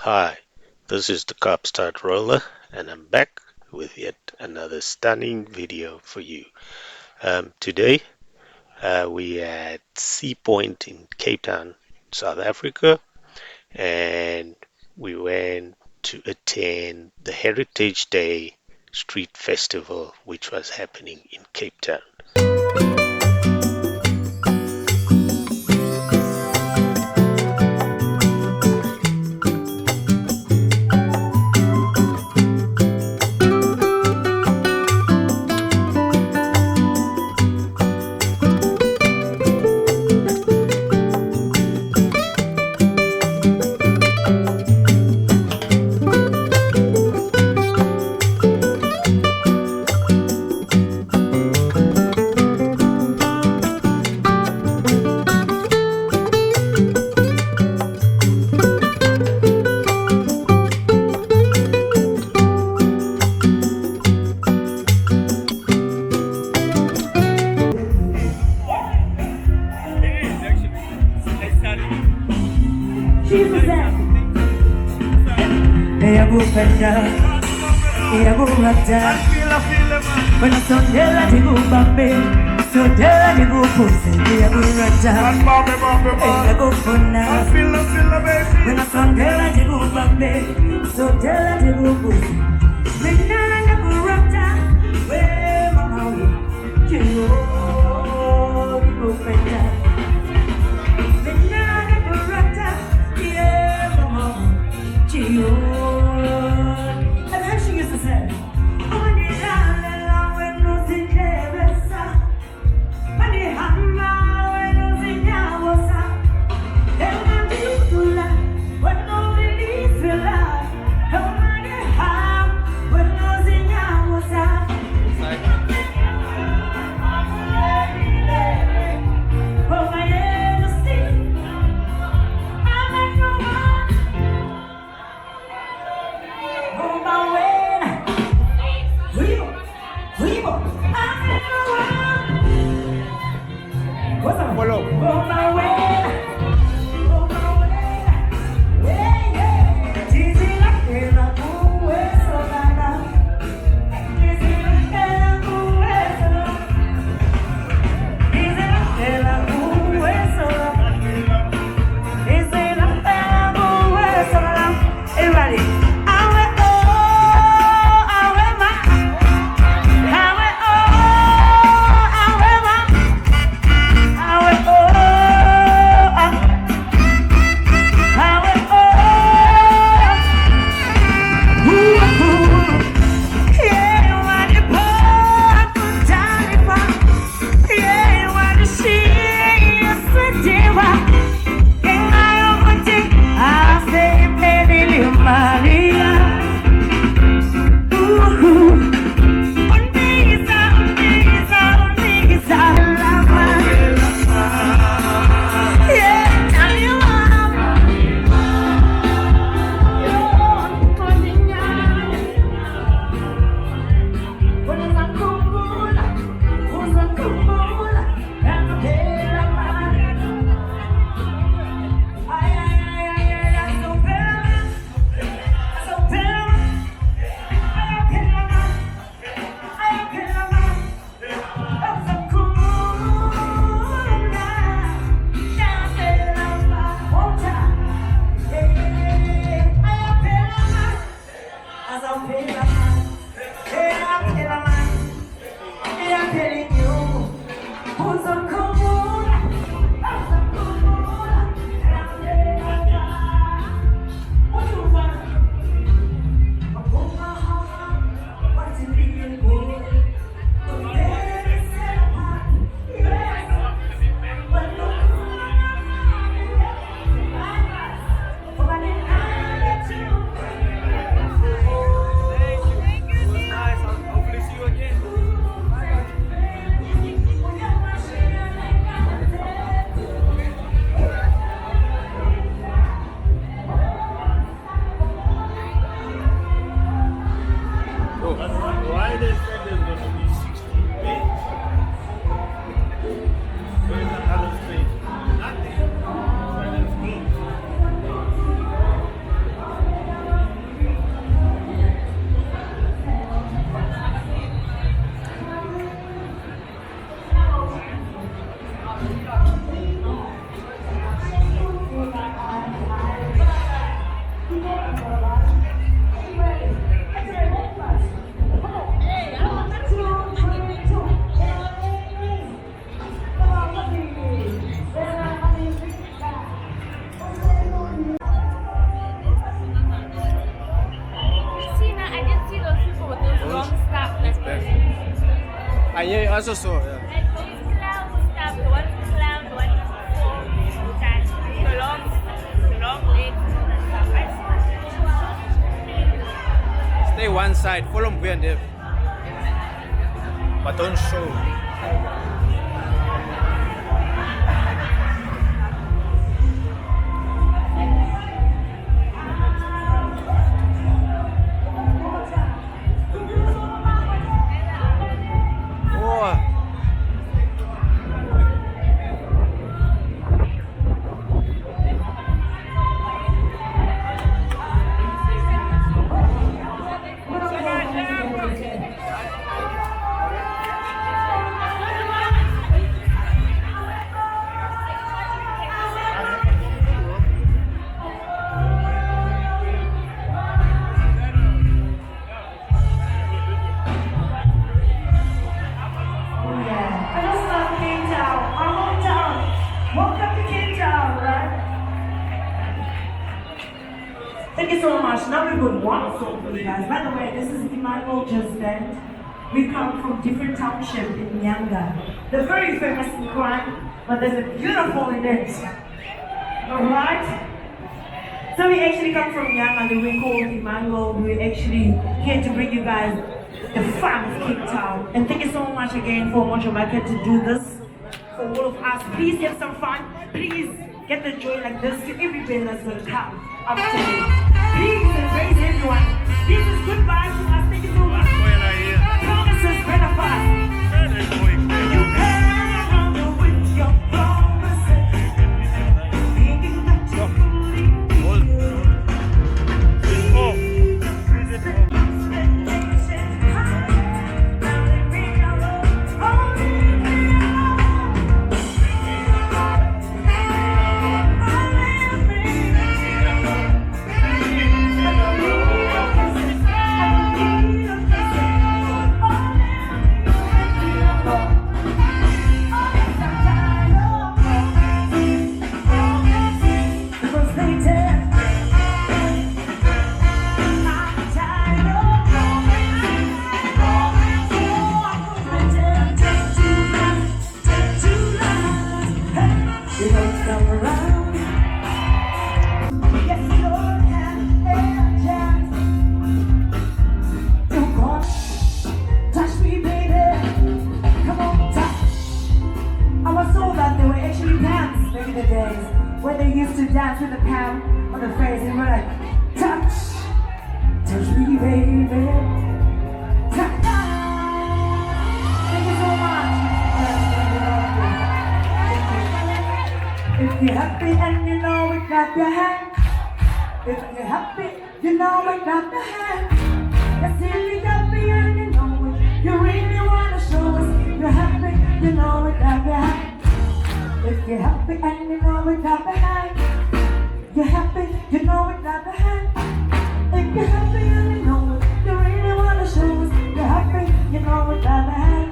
Hi, this is the Copstart Roller, and I'm back with yet another stunning video for you. Today, we at Sea Point in Cape Town, South Africa, and we went to attend the Heritage Day Street Festival, which was happening in Cape Town. When I saw Della di Bumbabe, so Della di Bupuse, the Aburata, and I go for now. When I saw Della di Bumbabe, so Della di Bupuse, Minana di Burata, where Mama, Kilo, Bupeta, Minana di Burata, yeah, Mama, Kilo. And then she used to say, yeah, I also saw. Yeah. And going cloud stuff, the one is cloud, the one is foam, you can the long legs and stuff. I saw. Stay one side, follow me and Dave. But don't show. Thank you so much. Now we've got one song for you guys. By the way, this is Emmanuel Just Band. We come from different townships in Nyanga. They're very famous in crime, but there's a beautiful in it. Alright? So we actually come from Nyanga, and we're called Emmanuel. We're actually here to bring you guys the fun of Cape Town. And thank you so much again for Mojo Market to do this for all of us. Please have some fun. Please get the joy like this to everybody that's going to come up today. Please embrace everyone. This is goodbye to us. Thank you so much. Promises benefit. You come around with your promises. Thinking that you when they used to dance with the pound on the face and we're like, touch me baby, touch. Thank you so much. If you're happy and you know it, clap your hand. If you're happy, you know it, clap your hand. Yes, if you're happy and you know it, you really wanna show us you're happy, you know it, clap your hand. If you're happy and you know it, clap your hand. You're happy, you know it, clap your hand. If you're happy and you know it, you really wanna show us you're happy, you know it, clap your hand.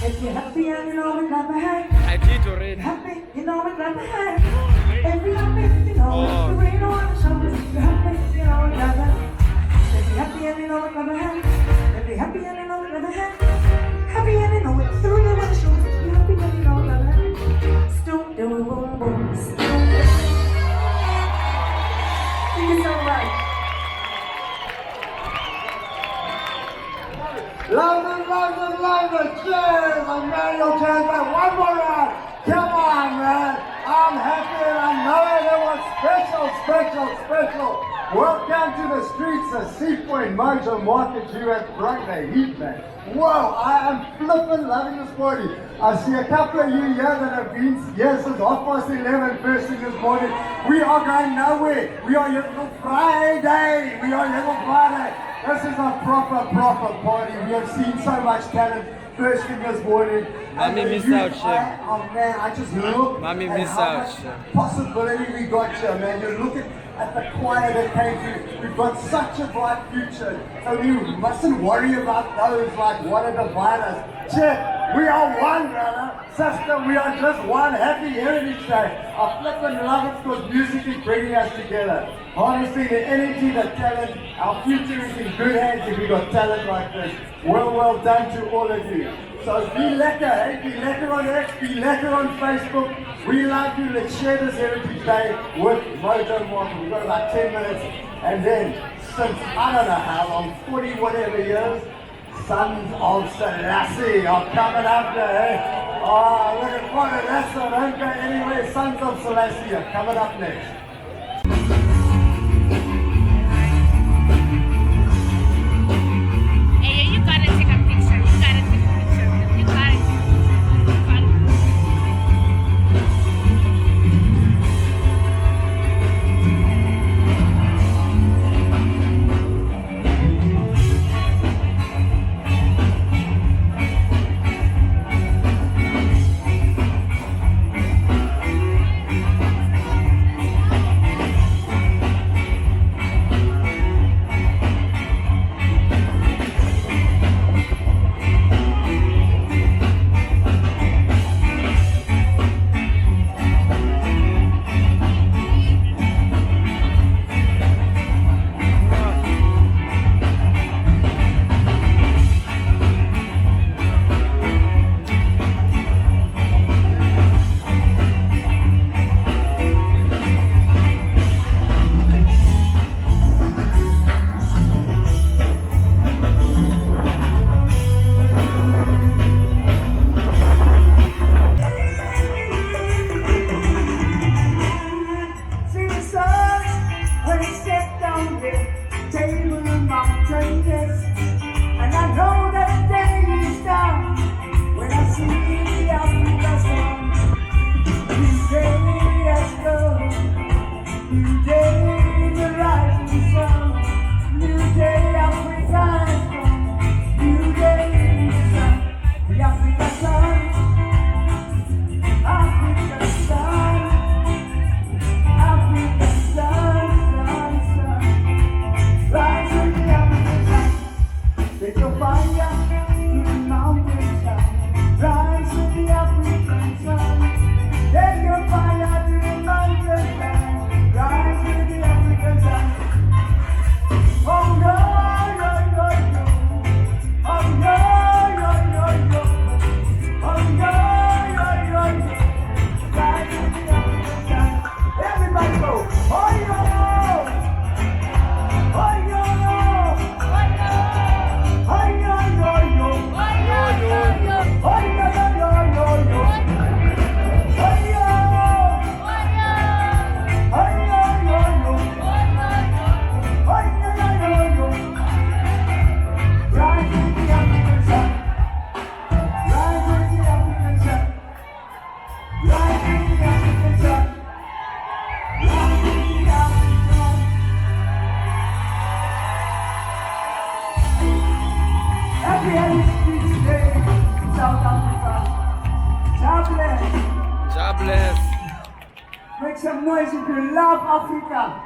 If you're happy and you know it, clap your hand. I did already. Happy, you know it, clap your hand. If you're happy, you know it, you really wanna show us you're happy, you know it, clap your hand. If you're happy and you know it, clap your hand. If you're happy and you know it, clap your hand. Happy and you know it, you really wanna show us you're happy and you know it, clap your hand. Stoop, do it, boom, boom, stoop. Thank you so much. London, cheers! I'm Manuel Chance, one more round! Come on, man! I'm happy and I know it was special! Welcome to the streets of Seapoint Mojo Market. You have brought the heat, man. Whoa, I am flippin' loving this party. I see a couple of you here that have been here since 11:30 first thing this morning. We are going nowhere. We are here till Friday. This is a proper party. We have seen so much talent first thing this morning. Mommy miss out, Chef. Oh man, I just look Mommy at miss how out, much Chef. possibility we got here, man. You're looking at the choir that came through. We've got such a bright future. So we mustn't worry about those like what are divide us. Chef, We are one, brother. Sister, we are just one. Happy Heritage Day. I flippin' love it because music is bringing us together. Honestly, the energy, the talent, our future is in good hands if we got talent like this. Well done to all of you. So be lekker, eh? Be lekker on X, be lekker on Facebook. We love you. Let's share this Heritage Day with Mojo Morton. We've got about 10 minutes. And then, since I don't know how long, 40 whatever years, Sons of Selassie are coming up there, eh? Oh, looking forward to that, so don't go anywhere. Sons of Selassie are coming up next. Hey, you gotta take a picture. You gotta take a picture. You gotta. God bless. Make some noise if you love Africa.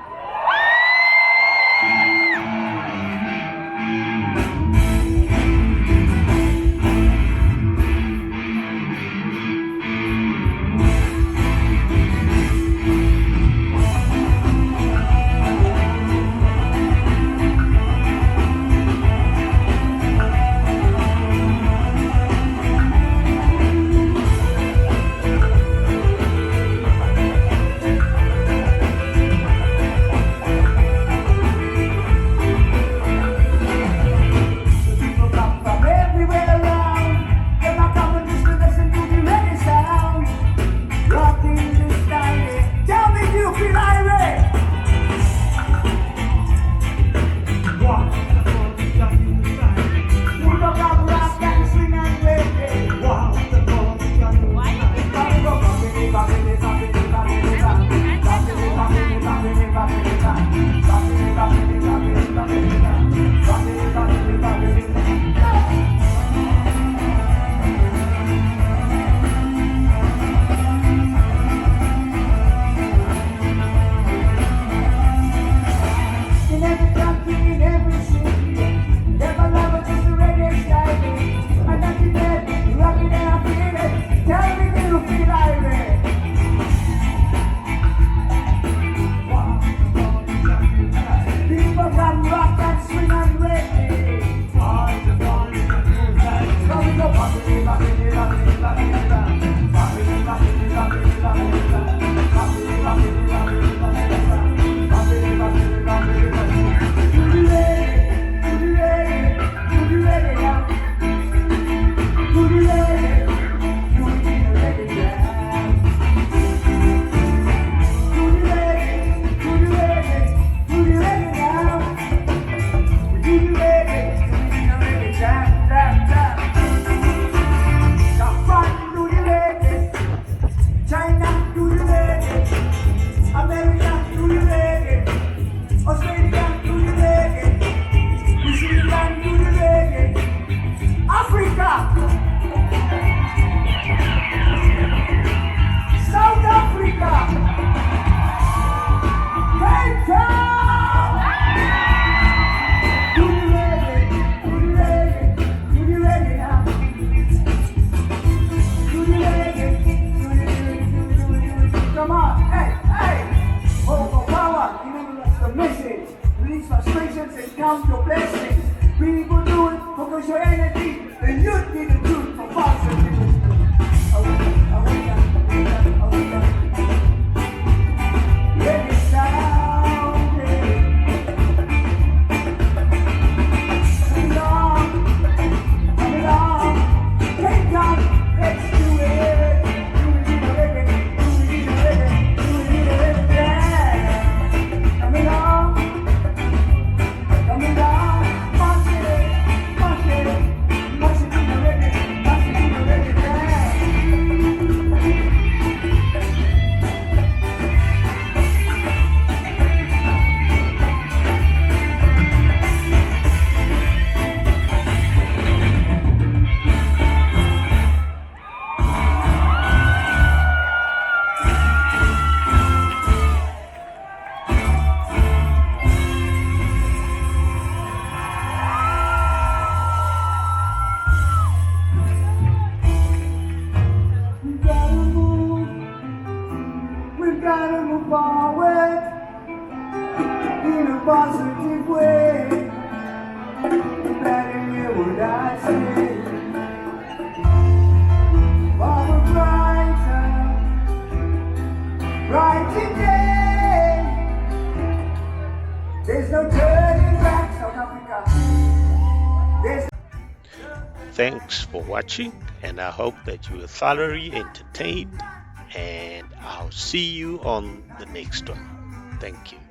these frustrations and count your blessings. People do it because your energy, and you'd be the truth for positive. Let it sound, come along, take on, let's do it. Do it in a reggae, do it in a reggae, do it in a reggae dance. Come along, march it, march it, march it in a reggae, march it in a reggae dance. We've gotta move forward in a positive way. You better hear what I say. For a brighter day. There's no turning back, South Africa. There's Thanks for watching, and I hope that you were thoroughly entertained. And I'll see you on the next one. Thank you.